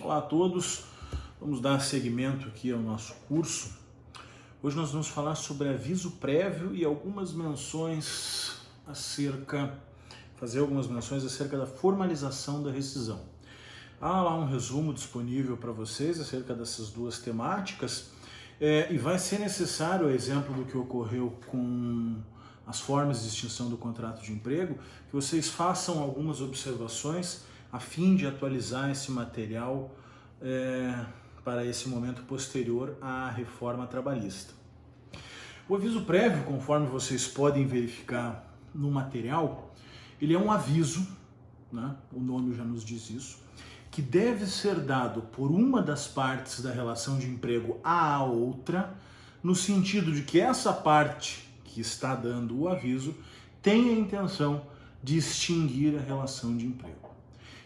Olá a todos, vamos dar seguimento aqui ao nosso curso. Hoje nós vamos falar sobre aviso prévio e fazer algumas menções acerca da formalização da rescisão. Há lá um resumo disponível para vocês acerca dessas duas temáticas e vai ser necessário, a exemplo do que ocorreu com as formas de extinção do contrato de emprego, que vocês façam algumas observações a fim de atualizar esse material para esse momento posterior à reforma trabalhista. O aviso prévio, conforme vocês podem verificar no material, ele é um aviso, né? O nome já nos diz isso, que deve ser dado por uma das partes da relação de emprego à outra, no sentido de que essa parte que está dando o aviso tem a intenção de extinguir a relação de emprego.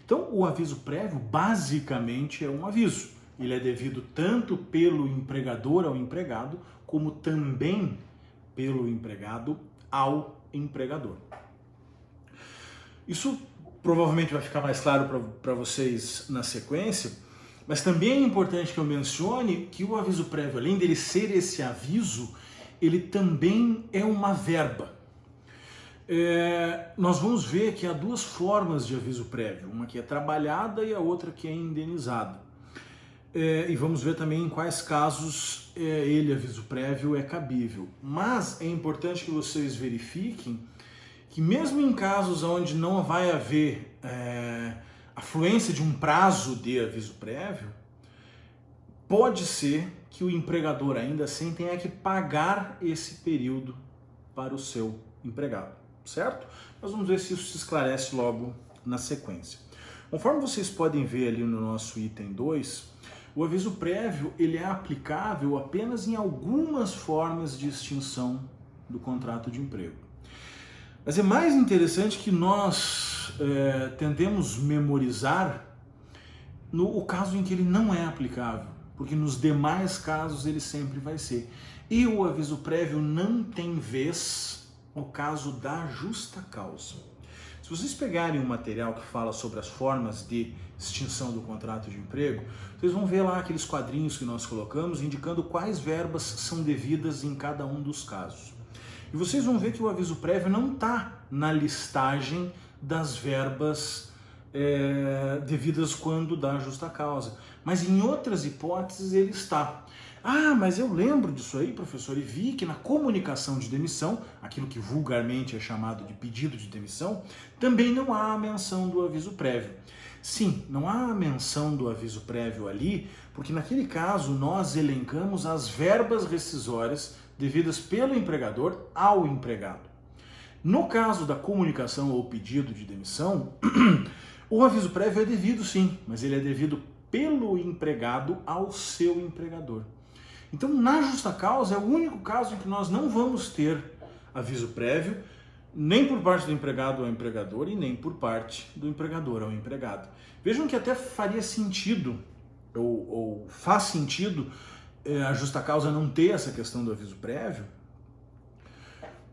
Então, o aviso prévio basicamente é um aviso. Ele é devido tanto pelo empregador ao empregado, como também pelo empregado ao empregador. Isso provavelmente vai ficar mais claro para vocês na sequência, mas também é importante que eu mencione que o aviso prévio, além dele ser esse aviso, ele também é uma verba. Nós vamos ver que há duas formas de aviso prévio, uma que é trabalhada e a outra que é indenizada. E vamos ver também em quais casos aviso prévio, é cabível. Mas é importante que vocês verifiquem que mesmo em casos onde não vai haver a fluência de um prazo de aviso prévio, pode ser que o empregador ainda assim tenha que pagar esse período para o seu empregado, certo? Mas vamos ver se isso se esclarece logo na sequência. Conforme vocês podem ver ali no nosso item 2, o aviso prévio ele é aplicável apenas em algumas formas de extinção do contrato de emprego. Mas é mais interessante que nós tentemos memorizar o caso em que ele não é aplicável, porque nos demais casos ele sempre vai ser. E o aviso prévio não tem vez no caso da justa causa. Se vocês pegarem um material que fala sobre as formas de extinção do contrato de emprego, vocês vão ver lá aqueles quadrinhos que nós colocamos indicando quais verbas são devidas em cada um dos casos. E vocês vão ver que o aviso prévio não está na listagem das verbas devidas quando dá justa causa, mas em outras hipóteses ele está. Ah, mas eu lembro disso aí, professor, e vi que na comunicação de demissão, aquilo que vulgarmente é chamado de pedido de demissão, também não há a menção do aviso prévio. Sim, não há a menção do aviso prévio ali, porque naquele caso nós elencamos as verbas rescisórias devidas pelo empregador ao empregado. No caso da comunicação ou pedido de demissão, o aviso prévio é devido sim, mas ele é devido pelo empregado ao seu empregador. Então, na justa causa, é o único caso em que nós não vamos ter aviso prévio, nem por parte do empregado ao empregador e nem por parte do empregador ao empregado. Vejam que até faria sentido, ou faz sentido, a justa causa não ter essa questão do aviso prévio,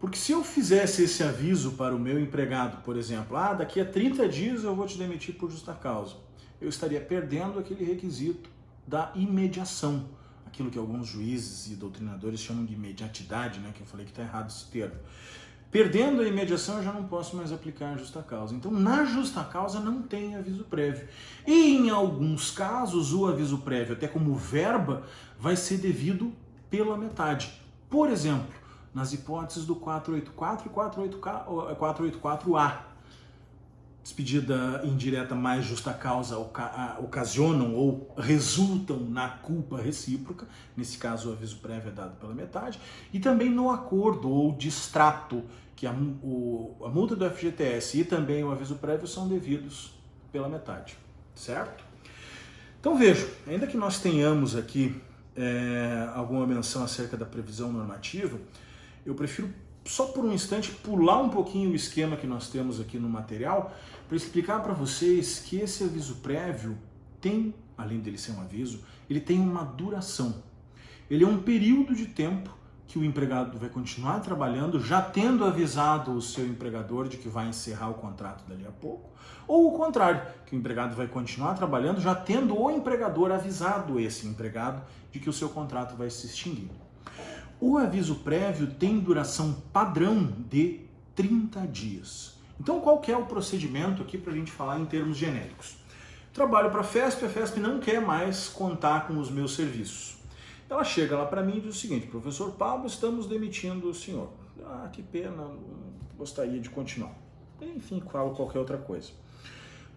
porque se eu fizesse esse aviso para o meu empregado, por exemplo, daqui a 30 dias eu vou te demitir por justa causa, eu estaria perdendo aquele requisito da imediação, aquilo que alguns juízes e doutrinadores chamam de imediatidade, né, que eu falei que está errado esse termo. Perdendo a imediação, eu já não posso mais aplicar a justa causa. Então, na justa causa não tem aviso prévio. E em alguns casos, o aviso prévio, até como verba, vai ser devido pela metade. Por exemplo, nas hipóteses do 484 e 484A. Despedida indireta mais justa causa ocasionam ou resultam na culpa recíproca, nesse caso o aviso prévio é dado pela metade, e também no acordo ou distrato, que a multa do FGTS e também o aviso prévio são devidos pela metade, certo? Então vejam, ainda que nós tenhamos aqui alguma menção acerca da previsão normativa, eu prefiro só por um instante pular um pouquinho o esquema que nós temos aqui no material para explicar para vocês que esse aviso prévio tem, além dele ser um aviso, ele tem uma duração. Ele é um período de tempo que o empregado vai continuar trabalhando, já tendo avisado o seu empregador de que vai encerrar o contrato dali a pouco, ou o contrário, que o empregado vai continuar trabalhando, já tendo o empregador avisado esse empregado de que o seu contrato vai se extinguir. O aviso prévio tem duração padrão de 30 dias. Então, qual que é o procedimento aqui para a gente falar em termos genéricos? Trabalho para a FESP não quer mais contar com os meus serviços. Ela chega lá para mim e diz o seguinte: professor Pablo, estamos demitindo o senhor. Ah, que pena, não gostaria de continuar. Enfim, falo qualquer outra coisa.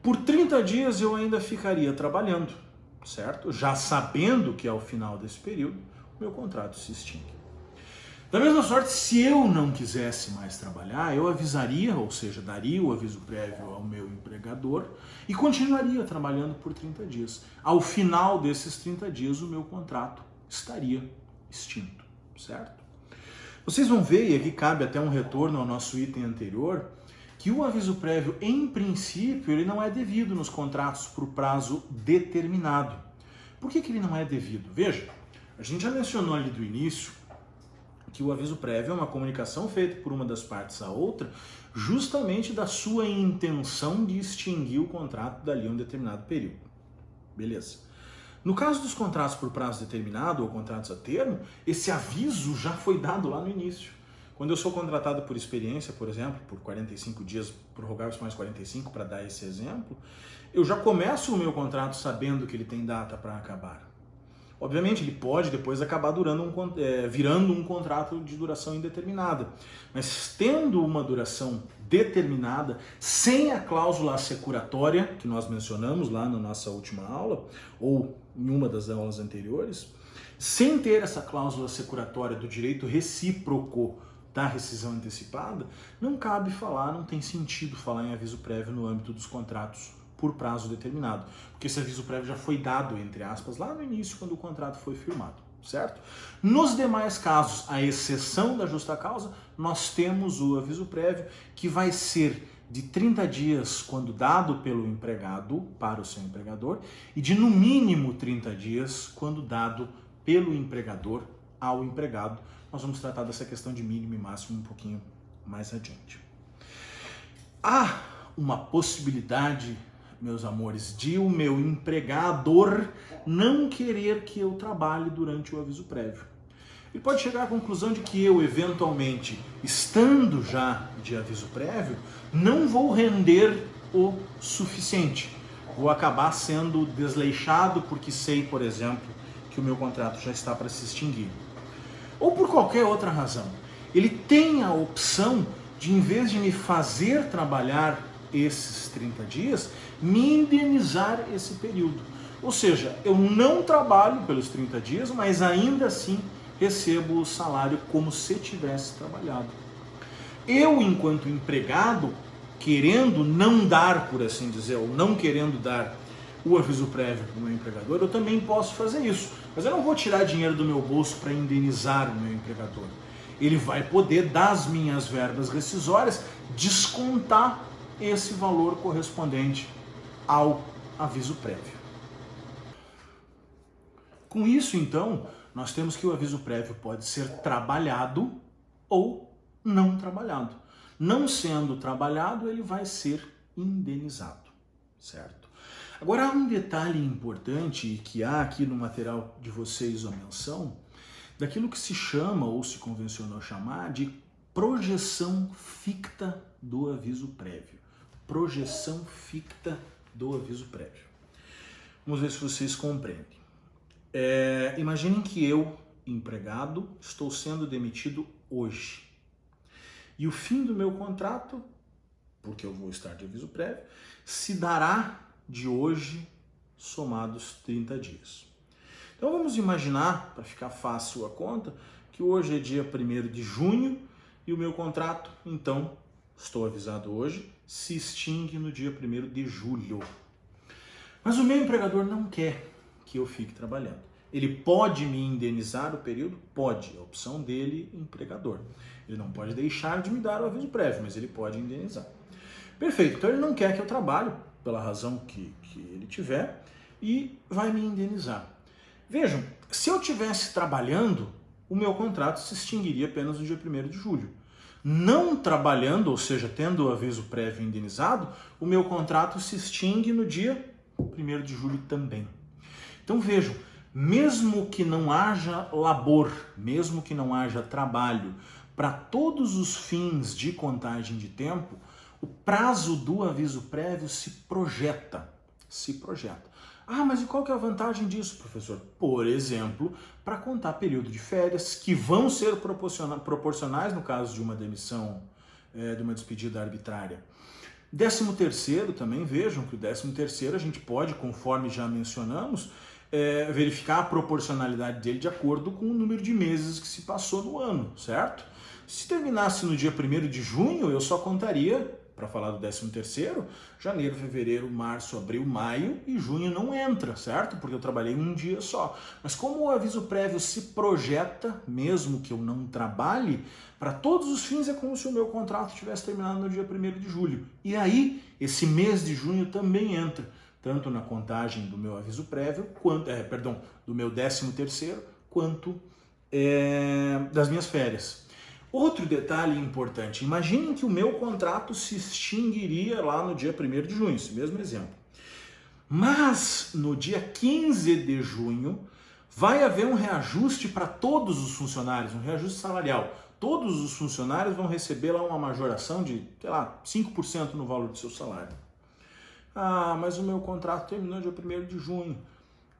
Por 30 dias eu ainda ficaria trabalhando, certo? Já sabendo que ao final desse período, o meu contrato se extingue. Da mesma sorte, se eu não quisesse mais trabalhar, eu avisaria, ou seja, daria o aviso prévio ao meu empregador e continuaria trabalhando por 30 dias. Ao final desses 30 dias, o meu contrato estaria extinto, certo? Vocês vão ver, e aqui cabe até um retorno ao nosso item anterior, que o aviso prévio, em princípio, ele não é devido nos contratos por prazo determinado. Por que ele não é devido? Veja, a gente já mencionou ali do início que o aviso prévio é uma comunicação feita por uma das partes à outra, justamente da sua intenção de extinguir o contrato dali a um determinado período. Beleza. No caso dos contratos por prazo determinado ou contratos a termo, esse aviso já foi dado lá no início. Quando eu sou contratado por experiência, por exemplo, por 45 dias, prorrogáveis mais 45, para dar esse exemplo, eu já começo o meu contrato sabendo que ele tem data para acabar. Obviamente, ele pode depois acabar virando um contrato de duração indeterminada, mas tendo uma duração determinada, sem a cláusula assecuratória, que nós mencionamos lá na nossa última aula, ou em uma das aulas anteriores, sem ter essa cláusula assecuratória do direito recíproco da rescisão antecipada, não cabe falar, não tem sentido falar em aviso prévio no âmbito dos contratos por prazo determinado, porque esse aviso prévio já foi dado, entre aspas, lá no início, quando o contrato foi firmado, certo? Nos demais casos, à exceção da justa causa, nós temos o aviso prévio, que vai ser de 30 dias quando dado pelo empregado para o seu empregador e de no mínimo 30 dias quando dado pelo empregador ao empregado. Nós vamos tratar dessa questão de mínimo e máximo um pouquinho mais adiante. Há uma possibilidade, meus amores, de o meu empregador não querer que eu trabalhe durante o aviso prévio. Ele pode chegar à conclusão de que eu, eventualmente, estando já de aviso prévio, não vou render o suficiente. Vou acabar sendo desleixado porque sei, por exemplo, que o meu contrato já está para se extinguir. Ou por qualquer outra razão. Ele tem a opção de, em vez de me fazer trabalhar esses 30 dias, me indenizar esse período. Ou seja, eu não trabalho pelos 30 dias, mas ainda assim recebo o salário como se tivesse trabalhado. Eu, enquanto empregado, querendo não dar, por assim dizer, ou não querendo dar o aviso prévio para o meu empregador, eu também posso fazer isso. Mas eu não vou tirar dinheiro do meu bolso para indenizar o meu empregador. Ele vai poder, das minhas verbas rescisórias, descontar esse valor correspondente ao aviso prévio. Com isso, então, nós temos que o aviso prévio pode ser trabalhado ou não trabalhado. Não sendo trabalhado, ele vai ser indenizado, certo? Agora, há um detalhe importante e que há aqui no material de vocês a menção daquilo que se chama ou se convencionou chamar de projeção ficta do aviso prévio. Projeção ficta do aviso prévio. Vamos ver se vocês compreendem. Imaginem que eu, empregado, estou sendo demitido hoje. E o fim do meu contrato, porque eu vou estar de aviso prévio, se dará de hoje somados 30 dias. Então vamos imaginar, para ficar fácil a conta, que hoje é dia 1º de junho e o meu contrato, então, estou avisado hoje, se extingue no dia 1º de julho. Mas o meu empregador não quer que eu fique trabalhando. Ele pode me indenizar o período? Pode. É a opção dele, empregador. Ele não pode deixar de me dar o aviso prévio, mas ele pode indenizar. Perfeito. Então ele não quer que eu trabalhe, pela razão que ele tiver, e vai me indenizar. Vejam, se eu estivesse trabalhando, o meu contrato se extinguiria apenas no dia 1º de julho. Não trabalhando, ou seja, tendo o aviso prévio indenizado, o meu contrato se extingue no dia 1º de julho também. Então vejam, mesmo que não haja labor, mesmo que não haja trabalho, para todos os fins de contagem de tempo, o prazo do aviso prévio se projeta. Ah, mas e qual que é a vantagem disso, professor? Por exemplo, para contar período de férias, que vão ser proporcionais no caso de uma demissão, de uma despedida arbitrária. 13º também, vejam que o 13º a gente pode, conforme já mencionamos, verificar a proporcionalidade dele de acordo com o número de meses que se passou no ano, certo? Se terminasse no dia 1º de junho, eu só contaria, para falar do 13º, janeiro, fevereiro, março, abril, maio e junho não entra, certo? Porque eu trabalhei um dia só. Mas como o aviso prévio se projeta, mesmo que eu não trabalhe, para todos os fins é como se o meu contrato tivesse terminado no dia 1º de julho. E aí, esse mês de junho também entra, tanto na contagem do meu aviso prévio, quanto, do meu 13º, quanto das minhas férias. Outro detalhe importante, imaginem que o meu contrato se extinguiria lá no dia 1º de junho, esse mesmo exemplo. Mas no dia 15 de junho vai haver um reajuste para todos os funcionários, um reajuste salarial. Todos os funcionários vão receber lá uma majoração de, 5% no valor do seu salário. Ah, mas o meu contrato terminou no dia 1º de junho.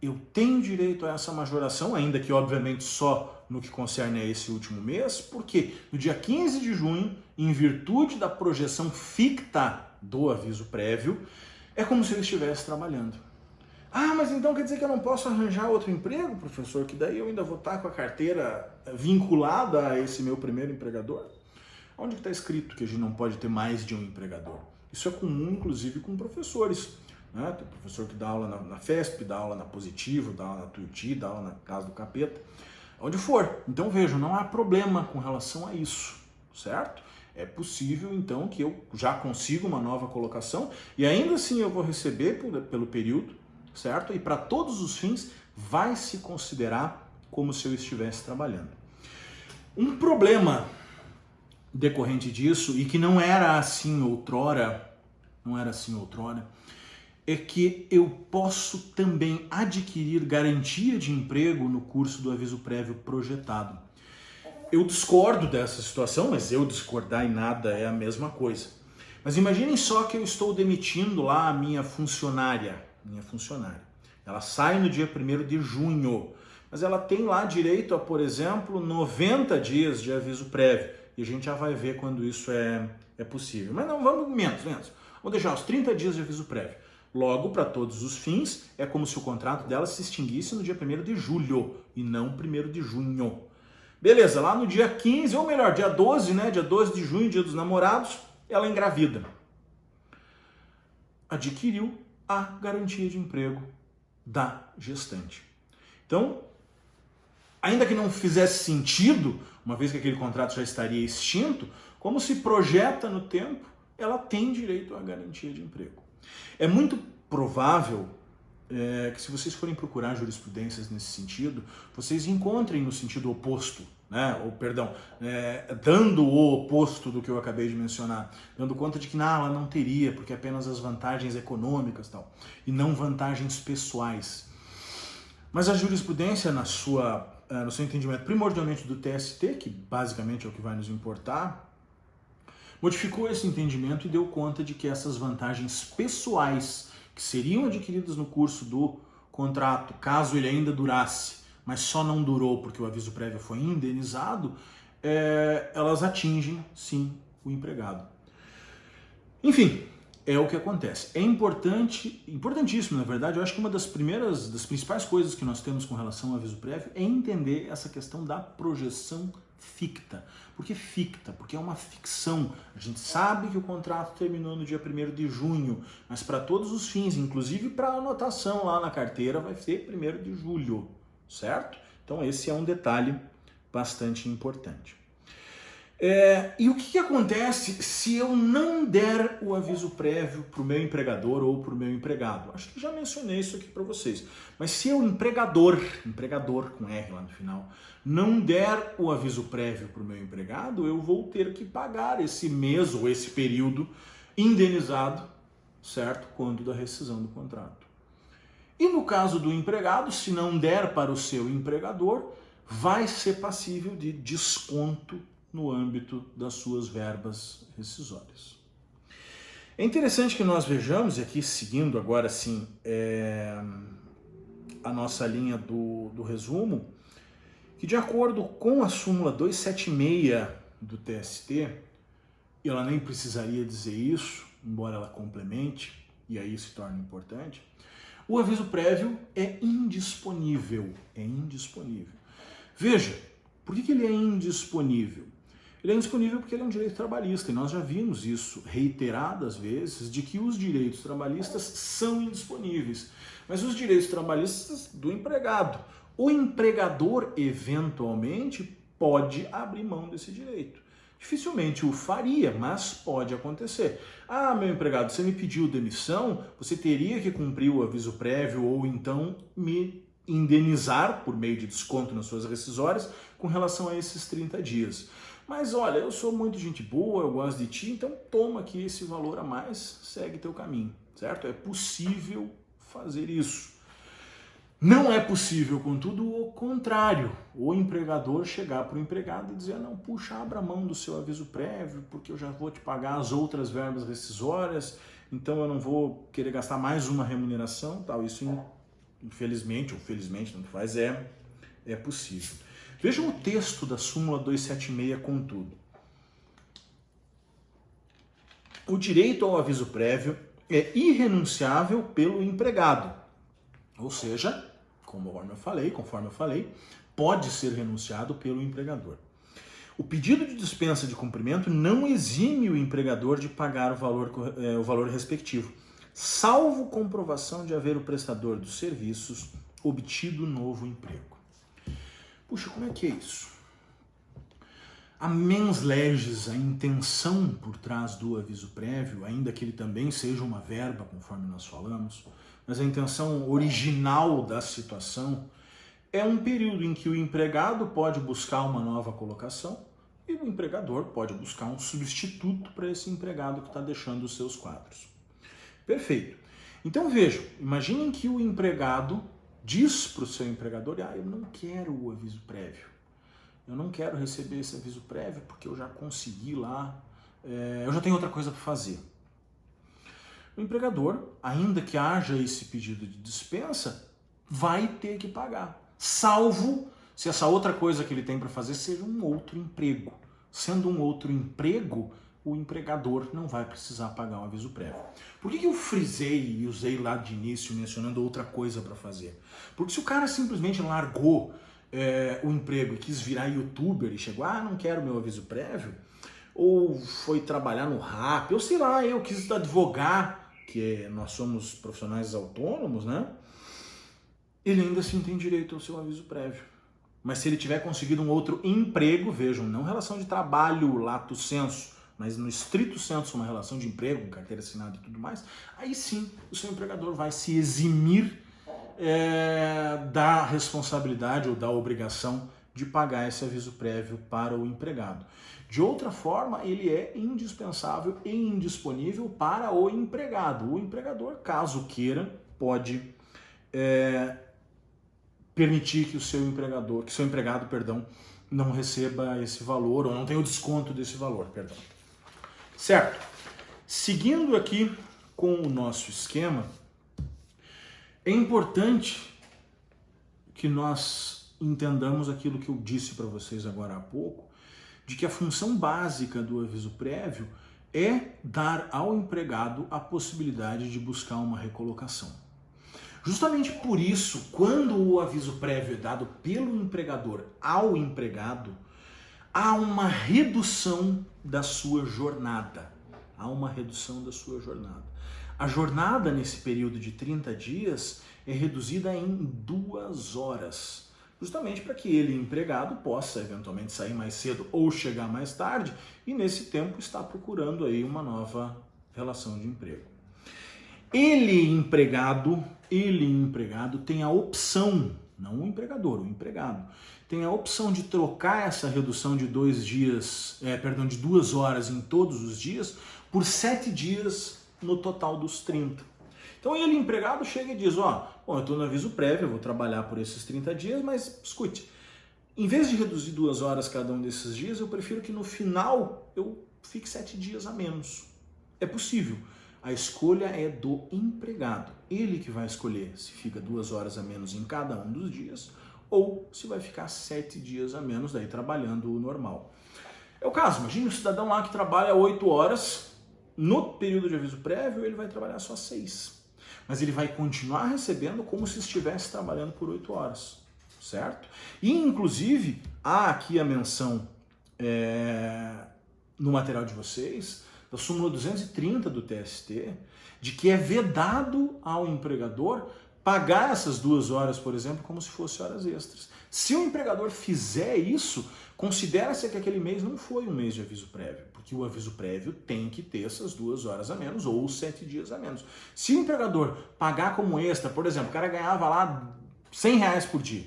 Eu tenho direito a essa majoração, ainda que obviamente só no que concerne a esse último mês, porque no dia 15 de junho, em virtude da projeção ficta do aviso prévio, é como se eu estivesse trabalhando. Ah, mas então quer dizer que eu não posso arranjar outro emprego, professor? Que daí eu ainda vou estar com a carteira vinculada a esse meu primeiro empregador? Onde está escrito que a gente não pode ter mais de um empregador? Isso é comum, inclusive, com professores. Tem professor que dá aula na FESP, dá aula na Positivo, dá aula na Tuiuti, dá aula na Casa do Capeta, onde for. Então vejam, não há problema com relação a isso, certo? É possível então que eu já consiga uma nova colocação e ainda assim eu vou receber pelo período, certo? E para todos os fins vai se considerar como se eu estivesse trabalhando. Um problema decorrente disso, e que não era assim outrora, é que eu posso também adquirir garantia de emprego no curso do aviso prévio projetado. Eu discordo dessa situação, mas eu discordar em nada é a mesma coisa. Mas imaginem só que eu estou demitindo lá a minha funcionária. Ela sai no dia 1º de junho, mas ela tem lá direito a, por exemplo, 90 dias de aviso prévio. E a gente já vai ver quando isso é possível. Mas não, vamos menos. Vamos deixar os 30 dias de aviso prévio. Logo, para todos os fins, é como se o contrato dela se extinguisse no dia 1º de julho e não 1º de junho. Beleza, lá no dia 15, ou melhor, dia 12, Dia 12 de junho, dia dos namorados, ela engravida. Adquiriu a garantia de emprego da gestante. Então, ainda que não fizesse sentido, uma vez que aquele contrato já estaria extinto, como se projeta no tempo, ela tem direito à garantia de emprego. É muito provável que se vocês forem procurar jurisprudências nesse sentido, vocês encontrem no sentido oposto, dando o oposto do que eu acabei de mencionar, dando conta de que ela não teria, porque apenas as vantagens econômicas e não vantagens pessoais. Mas a jurisprudência, no seu entendimento primordialmente do TST, que basicamente é o que vai nos importar, modificou esse entendimento e deu conta de que essas vantagens pessoais que seriam adquiridas no curso do contrato, caso ele ainda durasse, mas só não durou porque o aviso prévio foi indenizado, elas atingem, sim, o empregado. Enfim, é o que acontece. É importantíssimo, na verdade, eu acho que uma das principais coisas que nós temos com relação ao aviso prévio é entender essa questão da projeção ficta. Por que ficta? Porque é uma ficção. A gente sabe que o contrato terminou no dia 1º de junho, mas para todos os fins, inclusive para a anotação lá na carteira, vai ser 1º de julho, certo? Então esse é um detalhe bastante importante. E o que acontece se eu não der o aviso prévio para o meu empregador ou para o meu empregado? Acho que já mencionei isso aqui para vocês. Mas se o empregador com R lá no final, não der o aviso prévio para o meu empregado, eu vou ter que pagar esse mês ou esse período indenizado, certo? Quando da rescisão do contrato. E no caso do empregado, se não der para o seu empregador, vai ser passível de desconto no âmbito das suas verbas rescisórias. É interessante que nós vejamos, e aqui seguindo agora sim a nossa linha do resumo, que de acordo com a súmula 276 do TST, e ela nem precisaria dizer isso, embora ela complemente, e aí se torna importante, o aviso prévio é indisponível. É indisponível. Veja, por que ele é indisponível? Ele é indisponível porque ele é um direito trabalhista, e nós já vimos isso reiteradas vezes, de que os direitos trabalhistas são indisponíveis. Mas os direitos trabalhistas do empregado. O empregador, eventualmente, pode abrir mão desse direito. Dificilmente o faria, mas pode acontecer. Ah, meu empregado, você me pediu demissão, você teria que cumprir o aviso prévio ou então me indenizar por meio de desconto nas suas rescisórias com relação a esses 30 dias. Mas olha, eu sou muito gente boa, eu gosto de ti, então toma aqui esse valor a mais, segue teu caminho, certo? É possível fazer isso. Não é possível, contudo, o contrário, o empregador chegar para o empregado e dizer, não, puxa, abra mão do seu aviso prévio, porque eu já vou te pagar as outras verbas rescisórias, então eu não vou querer gastar mais uma remuneração, tal. Isso, infelizmente, ou felizmente, tanto faz, é possível. Vejam o texto da súmula 276, contudo. O direito ao aviso prévio é irrenunciável pelo empregado, ou seja, conforme eu falei, pode ser renunciado pelo empregador. O pedido de dispensa de cumprimento não exime o empregador de pagar o valor respectivo, salvo comprovação de haver o prestador dos serviços obtido novo emprego. Puxa, como é que é isso? A mens legis, a intenção por trás do aviso prévio, ainda que ele também seja uma verba, conforme nós falamos, mas a intenção original da situação é um período em que o empregado pode buscar uma nova colocação e o empregador pode buscar um substituto para esse empregado que está deixando os seus quadros. Perfeito. Então vejam, imaginem que o empregado diz para o seu empregador, eu não quero o aviso prévio, eu não quero receber esse aviso prévio porque eu já consegui lá, eu já tenho outra coisa para fazer. O empregador, ainda que haja esse pedido de dispensa, vai ter que pagar, salvo se essa outra coisa que ele tem para fazer seja um outro emprego. Sendo um outro emprego, o empregador não vai precisar pagar um aviso prévio. Por que eu frisei e usei lá de início mencionando outra coisa para fazer? Porque se o cara simplesmente largou o emprego e quis virar youtuber e chegou, não quero meu aviso prévio, ou foi trabalhar no Rap, ou sei lá, eu quis advogar, que nós somos profissionais autônomos, né? Ele ainda assim tem direito ao seu aviso prévio. Mas se ele tiver conseguido um outro emprego, vejam, não relação de trabalho lato sensu, mas no estrito sensu uma relação de emprego, com carteira assinada e tudo mais, aí sim o seu empregador vai se eximir da responsabilidade ou da obrigação de pagar esse aviso prévio para o empregado. De outra forma, ele é indispensável e indisponível para o empregado. O empregador, caso queira, pode permitir que o seu empregado, não receba esse valor ou não tenha o desconto desse valor, Certo? Seguindo aqui com o nosso esquema, é importante que nós entendamos aquilo que eu disse para vocês agora há pouco, de que a função básica do aviso prévio é dar ao empregado a possibilidade de buscar uma recolocação. Justamente por isso, quando o aviso prévio é dado pelo empregador ao empregado, há uma redução da sua jornada. A jornada nesse período de 30 dias é reduzida em 2 horas. justamente para que ele, empregado, possa eventualmente sair mais cedo ou chegar mais tarde e nesse tempo está procurando aí uma nova relação de emprego. Ele empregado tem a opção, não o empregador, o empregado, tem a opção de trocar essa redução de 2 horas em todos os dias por 7 dias no total dos 30. Então ele, empregado, chega e diz, bom, eu estou no aviso prévio, eu vou trabalhar por esses 30 dias, mas escute, em vez de reduzir 2 horas cada um desses dias, eu prefiro que no final eu fique 7 dias a menos. É possível. A escolha é do empregado. Ele que vai escolher se fica 2 horas a menos em cada um dos dias ou se vai ficar 7 dias a menos daí trabalhando o normal. É o caso, imagine um cidadão lá que trabalha 8 horas, no período de aviso prévio ele vai trabalhar só 6. Mas ele vai continuar recebendo como se estivesse trabalhando por 8 horas, certo? E inclusive há aqui a menção no material de vocês, da súmula 230 do TST, de que é vedado ao empregador pagar essas 2 horas, por exemplo, como se fossem horas extras. Se o empregador fizer isso, considera-se que aquele mês não foi um mês de aviso prévio, porque o aviso prévio tem que ter essas 2 horas a menos ou 7 dias a menos. Se o empregador pagar como extra, por exemplo, o cara ganhava lá R$100 por dia,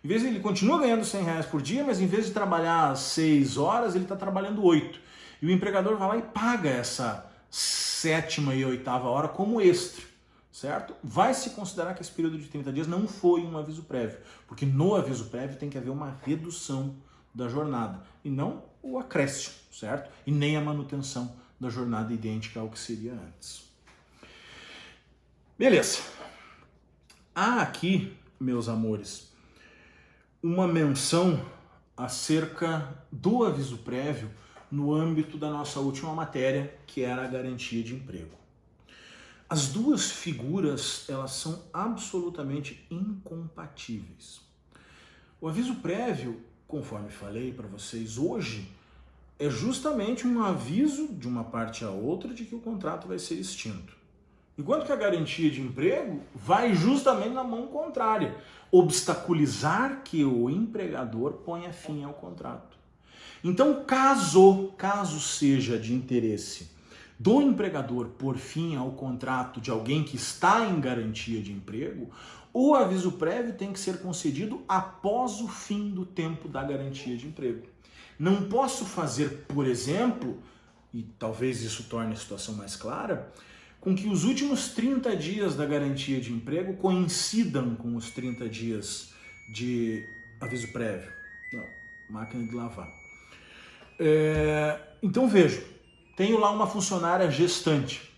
em vez de ele continua ganhando R$100 por dia, mas em vez de trabalhar 6 horas, ele está trabalhando 8. E o empregador vai lá e paga essa 7ª e 8ª hora como extra, certo? Vai se considerar que esse período de 30 dias não foi um aviso prévio, porque no aviso prévio tem que haver uma redução da jornada, e não o acréscimo, certo? E nem a manutenção da jornada idêntica ao que seria antes. Beleza. Há aqui, meus amores, uma menção acerca do aviso prévio no âmbito da nossa última matéria, que era a garantia de emprego. As duas figuras, elas são absolutamente incompatíveis. O aviso prévio, conforme falei para vocês hoje, é justamente um aviso de uma parte a outra de que o contrato vai ser extinto. Enquanto que a garantia de emprego vai justamente na mão contrária, obstaculizar que o empregador ponha fim ao contrato. Então, caso seja de interesse do empregador por fim ao contrato de alguém que está em garantia de emprego, o aviso prévio tem que ser concedido após o fim do tempo da garantia de emprego. Não posso fazer, por exemplo, e talvez isso torne a situação mais clara, com que os últimos 30 dias da garantia de emprego coincidam com os 30 dias de aviso prévio. Não, máquina de lavar. Então vejo, tenho lá uma funcionária gestante,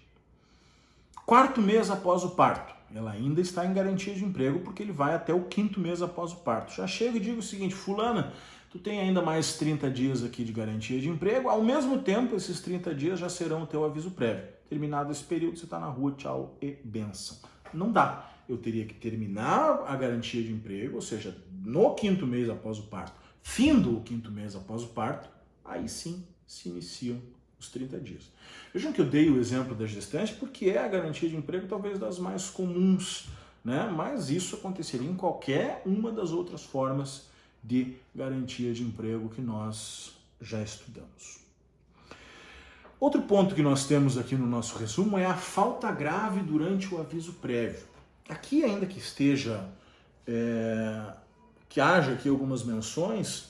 4º mês após o parto, ela ainda está em garantia de emprego porque ele vai até o 5º mês após o parto. Já chego e digo o seguinte, fulana, tu tem ainda mais 30 dias aqui de garantia de emprego, ao mesmo tempo esses 30 dias já serão o teu aviso prévio. Terminado esse período, você está na rua, tchau e benção. Não dá, eu teria que terminar a garantia de emprego, ou seja, no 5º mês após o parto, findo o 5º mês após o parto, aí sim se iniciam os 30 dias. Vejam que eu dei o exemplo da gestante porque é a garantia de emprego talvez das mais comuns, né? Mas isso aconteceria em qualquer uma das outras formas de garantia de emprego que nós já estudamos. Outro ponto que nós temos aqui no nosso resumo é a falta grave durante o aviso prévio. Aqui, ainda que esteja, que haja aqui algumas menções,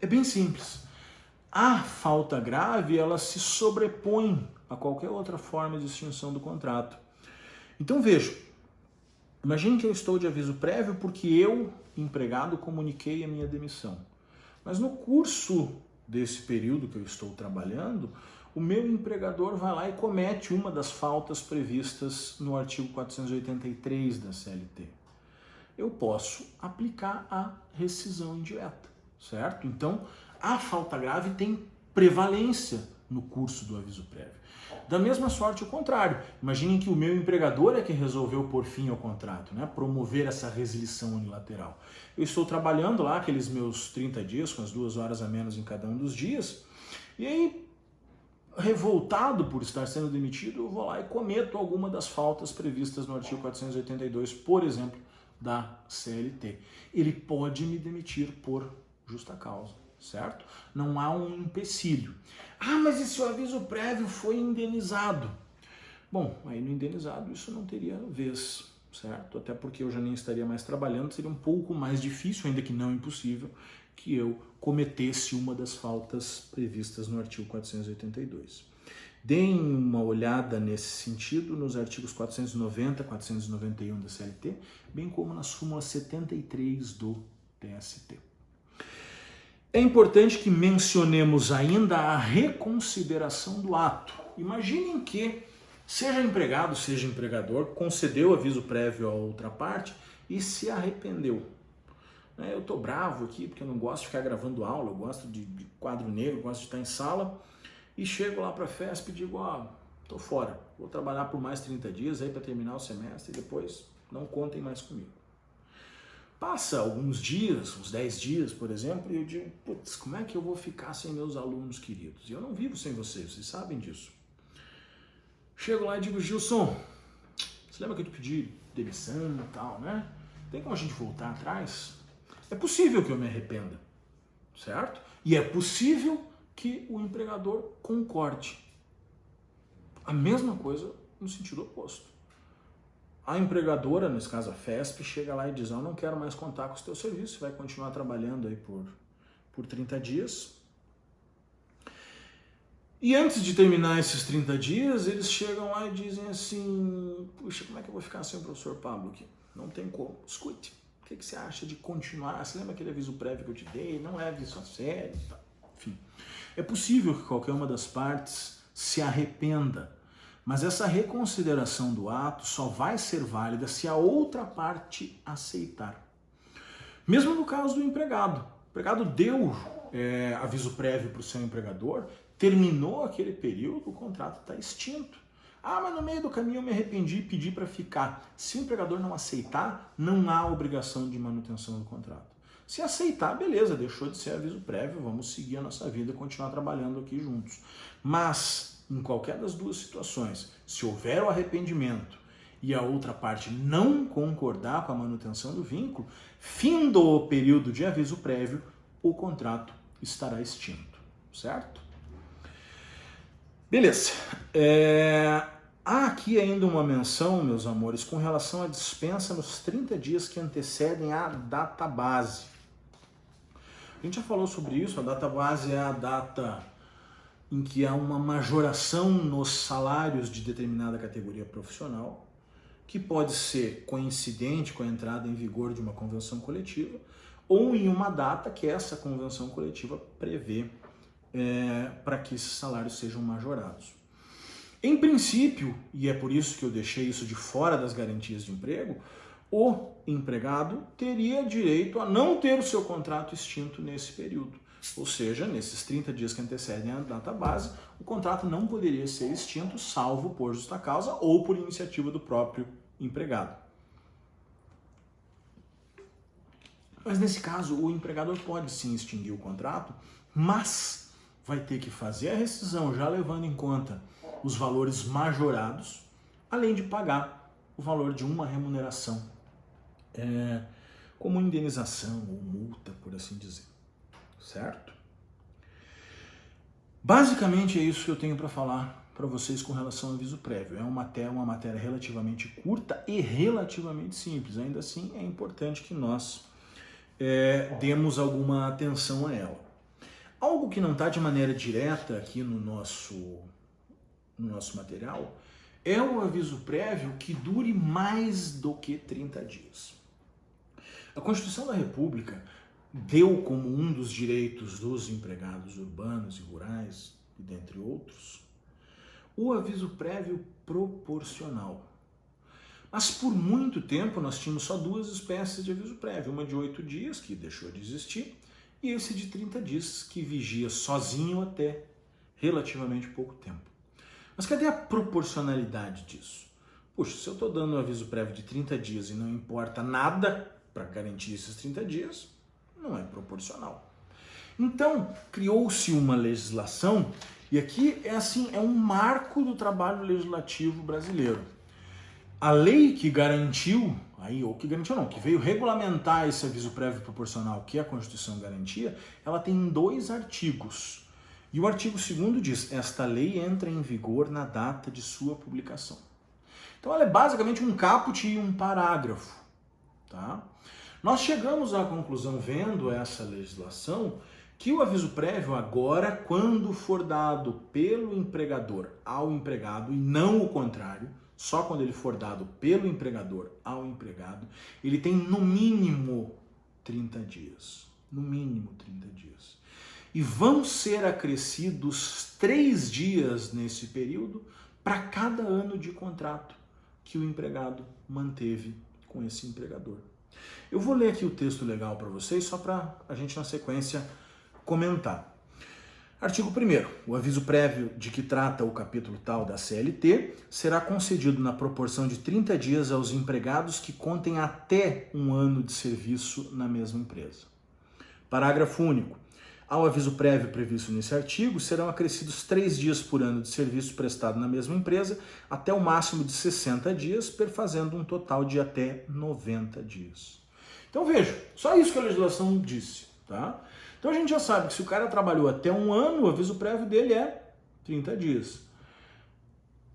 é bem simples. A falta grave, ela se sobrepõe a qualquer outra forma de extinção do contrato. Então veja, imagine que eu estou de aviso prévio porque eu, empregado, comuniquei a minha demissão. Mas no curso desse período que eu estou trabalhando, o meu empregador vai lá e comete uma das faltas previstas no artigo 483 da CLT. Eu posso aplicar a rescisão indireta, certo? Então, a falta grave tem prevalência no curso do aviso prévio. Da mesma sorte, o contrário. Imaginem que o meu empregador é quem resolveu pôr fim ao contrato, né? Promover essa resilição unilateral. Eu estou trabalhando lá aqueles meus 30 dias, com as 2 horas a menos em cada um dos dias, e aí, revoltado por estar sendo demitido, eu vou lá e cometo alguma das faltas previstas no artigo 482, por exemplo, da CLT. Ele pode me demitir por justa causa, certo? Não há um empecilho. Ah, mas e se o aviso prévio foi indenizado? Bom, aí no indenizado isso não teria vez, certo? Até porque eu já nem estaria mais trabalhando, seria um pouco mais difícil, ainda que não impossível, que eu cometesse uma das faltas previstas no artigo 482. Deem uma olhada nesse sentido nos artigos 490 e 491 da CLT, bem como na súmula 73 do TST. É importante que mencionemos ainda a reconsideração do ato. Imaginem que, seja empregado, seja empregador, concedeu aviso prévio à outra parte e se arrependeu. Eu tô bravo aqui porque eu não gosto de ficar gravando aula, eu gosto de quadro negro, eu gosto de estar em sala, e chego lá para a FESP e digo, tô fora, vou trabalhar por mais 30 dias aí para terminar o semestre e depois não contem mais comigo. Passa alguns dias, uns 10 dias, por exemplo, e eu digo, putz, como é que eu vou ficar sem meus alunos queridos? E eu não vivo sem vocês sabem disso. Chego lá e digo, Gilson, você lembra que eu te pedi demissão e tal, né? Tem como a gente voltar atrás? É possível que eu me arrependa, certo? E é possível que o empregador concorde. A mesma coisa no sentido oposto. A empregadora, nesse caso a FESP, chega lá e diz, eu não quero mais contar com o teu serviço, vai continuar trabalhando aí por 30 dias. E antes de terminar esses 30 dias, eles chegam lá e dizem assim, puxa, como é que eu vou ficar sem o professor Pablo aqui? Não tem como. Escute, o que você acha de continuar? Você lembra aquele aviso prévio que eu te dei? Não é aviso a sério, tá? Enfim. É possível que qualquer uma das partes se arrependa, mas essa reconsideração do ato só vai ser válida se a outra parte aceitar. Mesmo no caso do empregado. O empregado deu aviso prévio para o seu empregador, terminou aquele período, o contrato está extinto. Mas no meio do caminho eu me arrependi e pedi para ficar. Se o empregador não aceitar, não há obrigação de manutenção do contrato. Se aceitar, beleza, deixou de ser aviso prévio, vamos seguir a nossa vida e continuar trabalhando aqui juntos. Mas, em qualquer das duas situações, se houver o arrependimento e a outra parte não concordar com a manutenção do vínculo, findo o período de aviso prévio, o contrato estará extinto, certo? Beleza. Há aqui ainda uma menção, meus amores, com relação à dispensa nos 30 dias que antecedem a data base. A gente já falou sobre isso, a data base é a data em que há uma majoração nos salários de determinada categoria profissional, que pode ser coincidente com a entrada em vigor de uma convenção coletiva, ou em uma data que essa convenção coletiva prevê para que esses salários sejam majorados. Em princípio, e é por isso que eu deixei isso de fora das garantias de emprego, o empregado teria direito a não ter o seu contrato extinto nesse período. Ou seja, nesses 30 dias que antecedem a data base, o contrato não poderia ser extinto, salvo por justa causa ou por iniciativa do próprio empregado. Mas nesse caso, o empregador pode sim extinguir o contrato, mas vai ter que fazer a rescisão já levando em conta os valores majorados, além de pagar o valor de uma remuneração, como indenização ou multa, por assim dizer, certo? Basicamente é isso que eu tenho para falar para vocês com relação ao aviso prévio. É uma matéria relativamente curta e relativamente simples, ainda assim é importante que nós demos alguma atenção a ela. Algo que não está de maneira direta aqui no nosso material é o aviso prévio que dure mais do que 30 dias. A Constituição da República deu como um dos direitos dos empregados urbanos e rurais, e dentre outros, o aviso prévio proporcional. Mas por muito tempo nós tínhamos só duas espécies de aviso prévio, uma de 8 dias, que deixou de existir, e esse de 30 dias, que vigia sozinho até relativamente pouco tempo. Mas cadê a proporcionalidade disso? Puxa, se eu estou dando um aviso prévio de 30 dias e não importa nada para garantir esses 30 dias, não é proporcional. Então, criou-se uma legislação, e aqui é um marco do trabalho legislativo brasileiro. A lei que garantiu aí, ou que garantiu não, que veio regulamentar esse aviso prévio proporcional, que a Constituição garantia, ela tem 2 artigos. E o artigo 2º diz: esta lei entra em vigor na data de sua publicação. Então ela é basicamente um caput e um parágrafo, tá? Nós chegamos à conclusão, vendo essa legislação, que o aviso prévio agora, quando for dado pelo empregador ao empregado, e não o contrário, só quando ele for dado pelo empregador ao empregado, ele tem no mínimo 30 dias. No mínimo 30 dias. E vão ser acrescidos 3 dias nesse período para cada ano de contrato que o empregado manteve com esse empregador. Eu vou ler aqui o texto legal para vocês, só para a gente na sequência comentar. Artigo 1º. O aviso prévio de que trata o capítulo tal da CLT será concedido na proporção de 30 dias aos empregados que contem até 1 ano de serviço na mesma empresa. Parágrafo único. Ao aviso prévio previsto nesse artigo, serão acrescidos 3 dias por ano de serviço prestado na mesma empresa, até o máximo de 60 dias, perfazendo um total de até 90 dias. Então veja, só isso que a legislação disse, tá? Então a gente já sabe que se o cara trabalhou até 1 ano, o aviso prévio dele é 30 dias.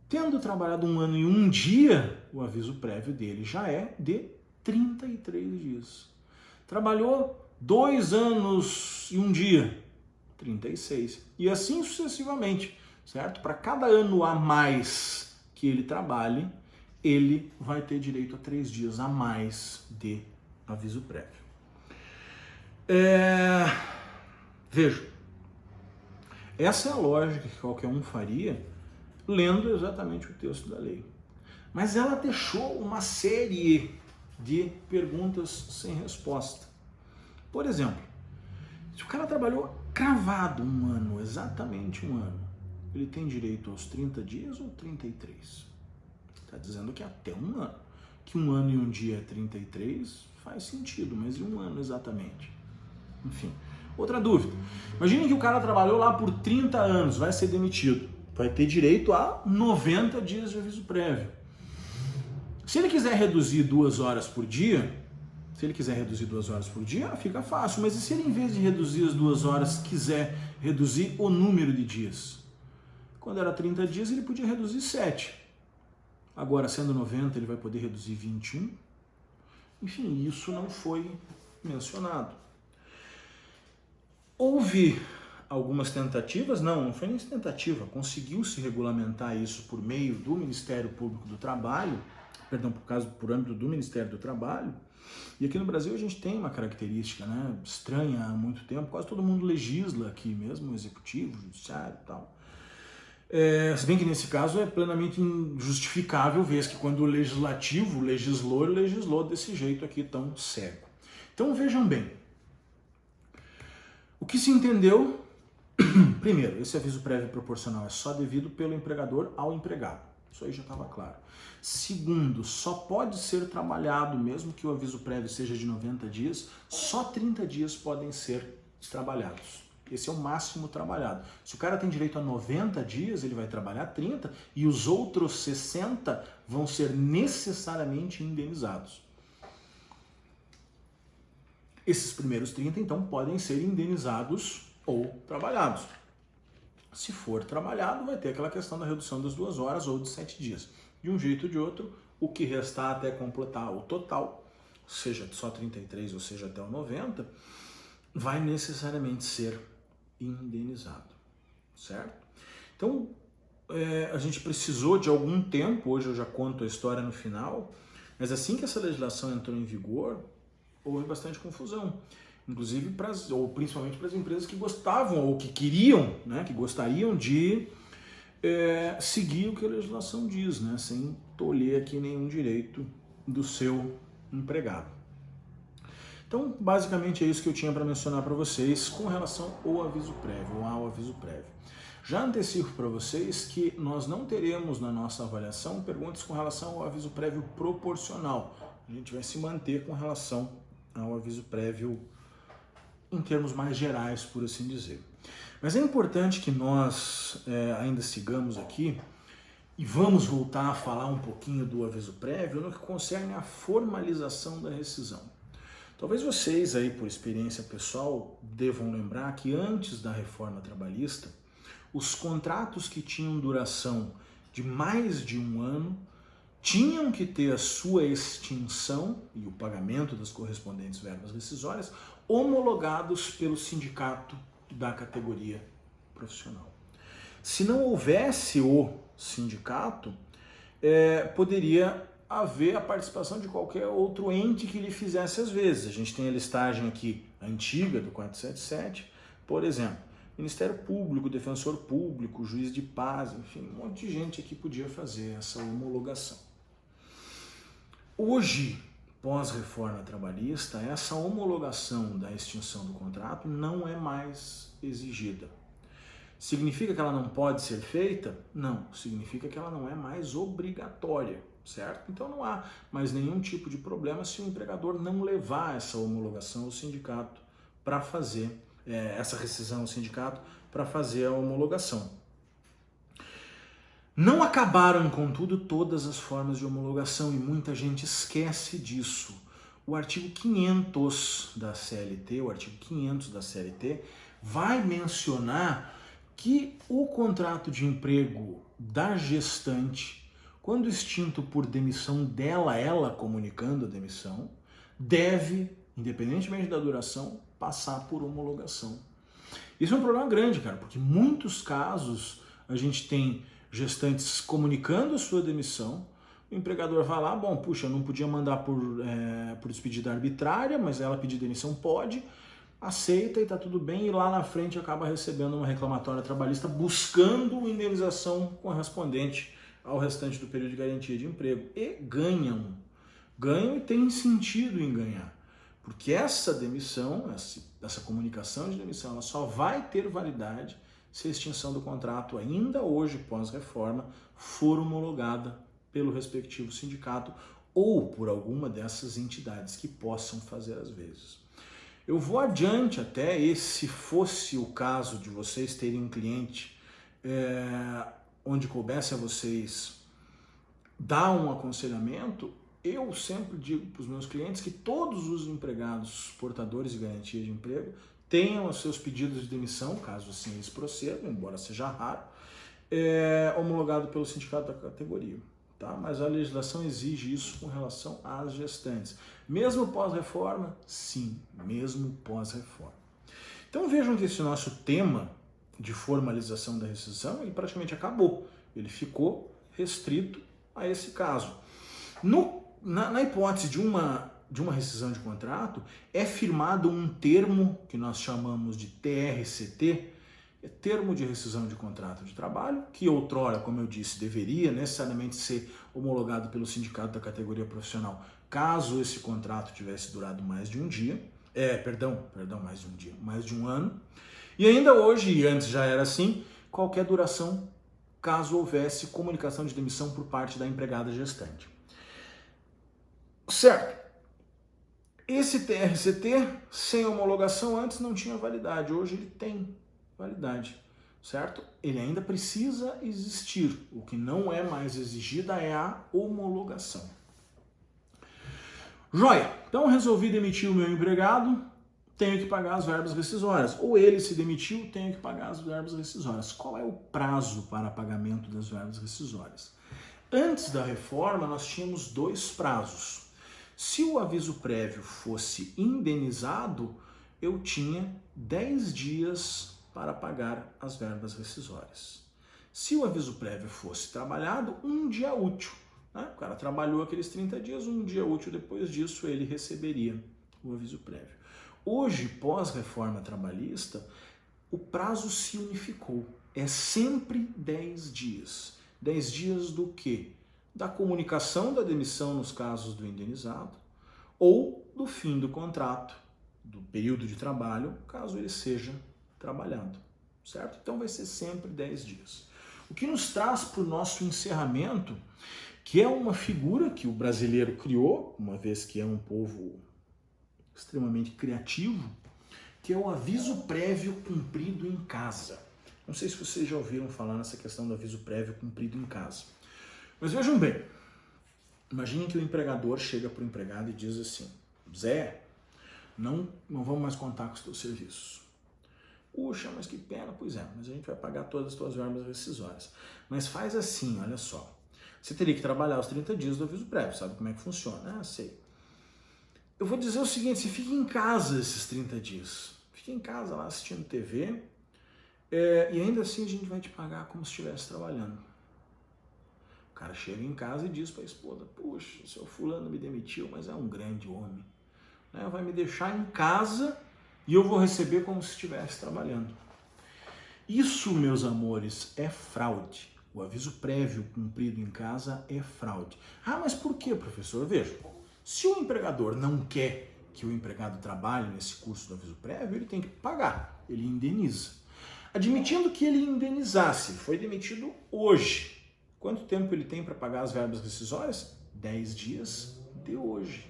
Tendo trabalhado 1 ano e 1 dia, o aviso prévio dele já é de 33 dias. Trabalhou 2 anos e 1 dia, 36. E assim sucessivamente, certo? Para cada ano a mais que ele trabalhe, ele vai ter direito a 3 dias a mais de aviso prévio. Veja, essa é a lógica que qualquer um faria lendo exatamente o texto da lei. Mas ela deixou uma série de perguntas sem resposta. Por exemplo, se o cara trabalhou cravado 1 ano, exatamente 1 ano, ele tem direito aos 30 dias ou 33? Está dizendo que até 1 ano. Que 1 ano e 1 dia é 33 faz sentido, mas e 1 ano exatamente? Enfim, outra dúvida. Imagine que o cara trabalhou lá por 30 anos, vai ser demitido. Vai ter direito a 90 dias de aviso prévio. Se ele quiser reduzir 2 horas por dia, fica fácil. Mas e se ele, em vez de reduzir as 2 horas, quiser reduzir o número de dias? Quando era 30 dias, ele podia reduzir 7. Agora, sendo 90, ele vai poder reduzir 21. Enfim, isso não foi mencionado. Houve algumas tentativas, não foi nem tentativa, conseguiu-se regulamentar isso por meio do Ministério Público do Trabalho, por âmbito do Ministério do Trabalho. E aqui no Brasil a gente tem uma característica, né, estranha há muito tempo, quase todo mundo legisla aqui mesmo, o executivo, o judiciário e tal. Se bem que nesse caso é plenamente injustificável, vez que quando o legislativo legislou desse jeito aqui tão cego. Então vejam bem, o que se entendeu, primeiro, esse aviso prévio proporcional é só devido pelo empregador ao empregado, isso aí já estava claro. Segundo, só pode ser trabalhado, mesmo que o aviso prévio seja de 90 dias, só 30 dias podem ser trabalhados. Esse é o máximo trabalhado. Se o cara tem direito a 90 dias, ele vai trabalhar 30 e os outros 60 vão ser necessariamente indenizados. Esses primeiros 30, então, podem ser indenizados ou trabalhados. Se for trabalhado, vai ter aquela questão da redução das 2 horas ou de 7 dias. De um jeito ou de outro, o que restar até completar o total, seja só 33 ou seja até o 90, vai necessariamente ser indenizado, certo? Então, a gente precisou de algum tempo, hoje eu já conto a história no final, mas assim que essa legislação entrou em vigor, houve bastante confusão, inclusive principalmente para as empresas que gostavam ou que queriam, né, que gostariam de seguir o que a legislação diz, né, sem tolher aqui nenhum direito do seu empregado. Então, basicamente é isso que eu tinha para mencionar para vocês com relação ao aviso prévio, Já antecipo para vocês que nós não teremos na nossa avaliação perguntas com relação ao aviso prévio proporcional. A gente vai se manter com relação ao aviso prévio em termos mais gerais, por assim dizer. Mas é importante que nós ainda sigamos aqui E vamos voltar a falar um pouquinho do aviso prévio no que concerne à formalização da rescisão. Talvez vocês aí, por experiência pessoal, devam lembrar que antes da reforma trabalhista, os contratos que tinham duração de mais de um ano tinham que ter a sua extinção e o pagamento das correspondentes verbas rescisórias homologados pelo sindicato da categoria profissional. Se não houvesse o sindicato, poderia haver a participação de qualquer outro ente que lhe fizesse as vezes. A gente tem a listagem aqui antiga do 477, por exemplo, Ministério Público, Defensor Público, Juiz de Paz, enfim, um monte de gente aqui podia fazer essa homologação. Hoje, pós-reforma trabalhista, essa homologação da extinção do contrato não é mais exigida. Significa que ela não pode ser feita? Não, significa que ela não é mais obrigatória, certo? Então não há mais nenhum tipo de problema se o empregador não levar essa homologação ao sindicato para fazer, essa rescisão ao sindicato para fazer a homologação. Não acabaram, contudo, todas as formas de homologação e muita gente esquece disso. O artigo 500 da CLT, vai mencionar que o contrato de emprego da gestante, quando extinto por demissão dela, ela comunicando a demissão, deve, independentemente da duração, passar por homologação. Isso é um problema grande, cara, porque em muitos casos a gente tem gestantes comunicando a sua demissão, o empregador vai lá, bom, puxa, eu não podia mandar por despedida arbitrária, mas ela pedir demissão pode, aceita e tá tudo bem, e lá na frente acaba recebendo uma reclamatória trabalhista buscando indenização correspondente ao restante do período de garantia de emprego. E ganham e tem sentido em ganhar, porque essa demissão, essa comunicação de demissão, ela só vai ter validade se a extinção do contrato, ainda hoje pós-reforma, for homologada pelo respectivo sindicato ou por alguma dessas entidades que possam fazer às vezes. Eu vou adiante até, e se fosse o caso de vocês terem um cliente onde coubesse a vocês dar um aconselhamento, eu sempre digo para os meus clientes que todos os empregados portadores de garantia de emprego tenham os seus pedidos de demissão, caso assim eles procedam, embora seja raro, homologado pelo sindicato da categoria. Tá? Mas a legislação exige isso com relação às gestantes. Mesmo pós-reforma? Sim, mesmo pós-reforma. Então vejam que esse nosso tema de formalização da rescisão, ele praticamente acabou. Ele ficou restrito a esse caso. Na hipótese de uma rescisão de contrato, é firmado um termo que nós chamamos de TRCT, termo de rescisão de contrato de trabalho, que outrora, como eu disse, deveria necessariamente ser homologado pelo sindicato da categoria profissional, caso esse contrato tivesse durado mais de um dia, mais de um ano. E ainda hoje, e antes já era assim, qualquer duração, caso houvesse comunicação de demissão por parte da empregada gestante. Certo. Esse TRCT, sem homologação, antes não tinha validade, hoje ele tem validade, certo? Ele ainda precisa existir, o que não é mais exigida é a homologação. Joia, então resolvi demitir o meu empregado, tenho que pagar as verbas rescisórias, ou ele se demitiu, tenho que pagar as verbas rescisórias. Qual é o prazo para pagamento das verbas rescisórias? Antes da reforma, nós tínhamos dois prazos. Se o aviso prévio fosse indenizado, eu tinha 10 dias para pagar as verbas rescisórias. Se o aviso prévio fosse trabalhado, um dia útil. Né? O cara trabalhou aqueles 30 dias, um dia útil depois disso ele receberia o aviso prévio. Hoje, pós-reforma trabalhista, o prazo se unificou. É sempre 10 dias. 10 dias do quê? Da comunicação da demissão nos casos do indenizado ou do fim do contrato, do período de trabalho, caso ele seja trabalhado, certo? Então vai ser sempre 10 dias. O que nos traz para o nosso encerramento, que é uma figura que o brasileiro criou, uma vez que é um povo extremamente criativo, que é o aviso prévio cumprido em casa. Não sei se vocês já ouviram falar nessa questão do aviso prévio cumprido em casa. Mas vejam bem, imagine que o empregador chega para o empregado e diz assim: Zé, não vamos mais contar com os teus serviços. Puxa, mas que pena. Pois é, mas a gente vai pagar todas as tuas verbas rescisórias. Mas faz assim, olha só. Você teria que trabalhar os 30 dias do aviso prévio, sabe como é que funciona? Ah, sei. Eu vou dizer o seguinte, você fica em casa esses 30 dias. Fica em casa lá assistindo TV, e ainda assim a gente vai te pagar como se estivesse trabalhando. O cara chega em casa e diz para a esposa: puxa, o seu fulano me demitiu, mas é um grande homem. Vai me deixar em casa e eu vou receber como se estivesse trabalhando. Isso, meus amores, é fraude. O aviso prévio cumprido em casa é fraude. Ah, mas por quê, professor? Veja, se o empregador não quer que o empregado trabalhe nesse curso do aviso prévio, ele tem que pagar, ele indeniza. Admitindo que ele indenizasse, foi demitido hoje. Quanto tempo ele tem para pagar as verbas rescisórias? 10 dias de hoje.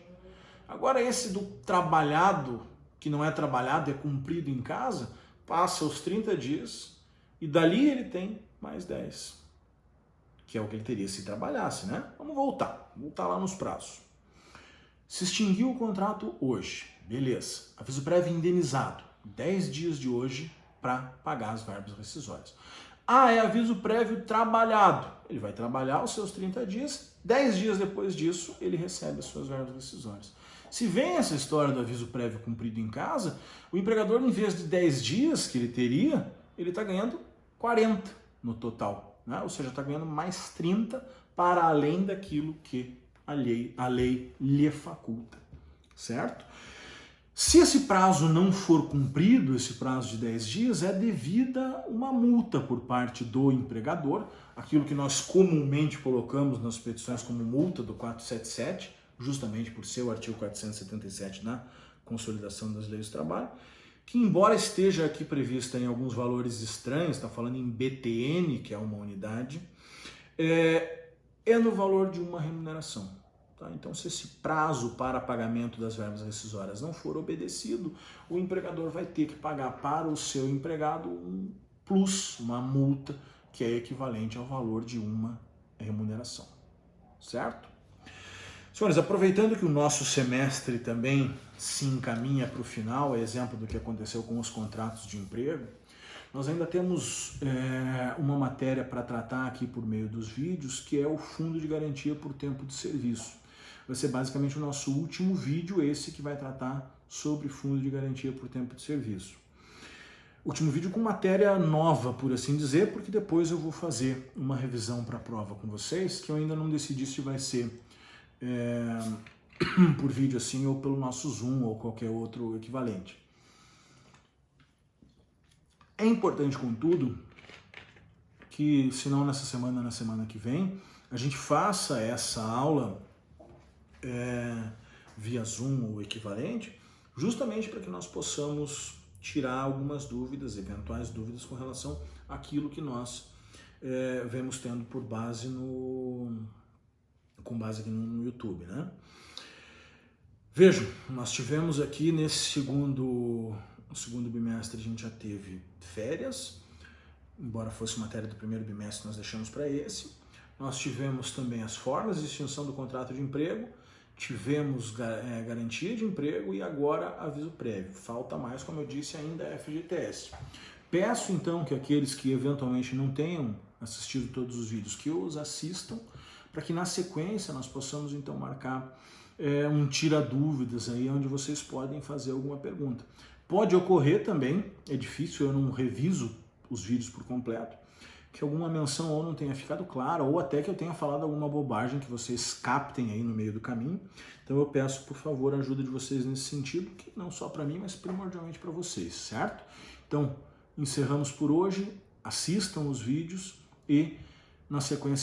Agora esse do trabalhado, que não é trabalhado, é cumprido em casa, passa os 30 dias e dali ele tem mais 10. Que é o que ele teria se trabalhasse, né? Vamos voltar lá nos prazos. Se extinguiu o contrato hoje, beleza. Aviso prévio indenizado, 10 dias de hoje para pagar as verbas rescisórias. Ah, é aviso prévio trabalhado. Ele vai trabalhar os seus 30 dias, 10 dias depois disso ele recebe as suas verbas rescisórias. Se vem essa história do aviso prévio cumprido em casa, o empregador, em vez de 10 dias que ele teria, ele está ganhando 40 no total, né? Ou seja, está ganhando mais 30 para além daquilo que a lei lhe faculta, certo? Se esse prazo não for cumprido, esse prazo de 10 dias, é devida uma multa por parte do empregador, aquilo que nós comumente colocamos nas petições como multa do 477, justamente por ser o artigo 477 na Consolidação das Leis do Trabalho, que embora esteja aqui prevista em alguns valores estranhos, está falando em BTN, que é uma unidade, é no valor de uma remuneração. Tá? Então, se esse prazo para pagamento das verbas rescisórias não for obedecido, o empregador vai ter que pagar para o seu empregado um plus, uma multa, que é equivalente ao valor de uma remuneração. Certo? Senhores, aproveitando que o nosso semestre também se encaminha para o final, é exemplo do que aconteceu com os contratos de emprego, nós ainda temos uma matéria para tratar aqui por meio dos vídeos, que é o Fundo de Garantia por Tempo de Serviço. Vai ser basicamente o nosso último vídeo, esse que vai tratar sobre Fundo de Garantia por Tempo de Serviço. Último vídeo com matéria nova, por assim dizer, porque depois eu vou fazer uma revisão para a prova com vocês, que eu ainda não decidi se vai ser por vídeo assim ou pelo nosso Zoom ou qualquer outro equivalente. É importante, contudo, que se não nessa semana, na semana que vem, a gente faça essa aula via Zoom ou equivalente, justamente para que nós possamos tirar algumas dúvidas, eventuais dúvidas com relação àquilo que nós vemos tendo por base com base aqui no YouTube, né? Vejam, nós tivemos aqui no segundo bimestre, a gente já teve férias, embora fosse matéria do primeiro bimestre, nós deixamos para esse. Nós tivemos também as formas de extinção do contrato de emprego, tivemos garantia de emprego e agora aviso prévio. Falta mais, como eu disse, ainda a FGTS. Peço então que aqueles que eventualmente não tenham assistido todos os vídeos, que os assistam, para que na sequência nós possamos então marcar um tira-dúvidas aí, onde vocês podem fazer alguma pergunta. Pode ocorrer também, é difícil, eu não reviso os vídeos por completo, que alguma menção ou não tenha ficado clara, ou até que eu tenha falado alguma bobagem que vocês captem aí no meio do caminho. Então eu peço, por favor, a ajuda de vocês nesse sentido, que não só para mim, mas primordialmente para vocês, certo? Então, encerramos por hoje, assistam os vídeos e, na sequência,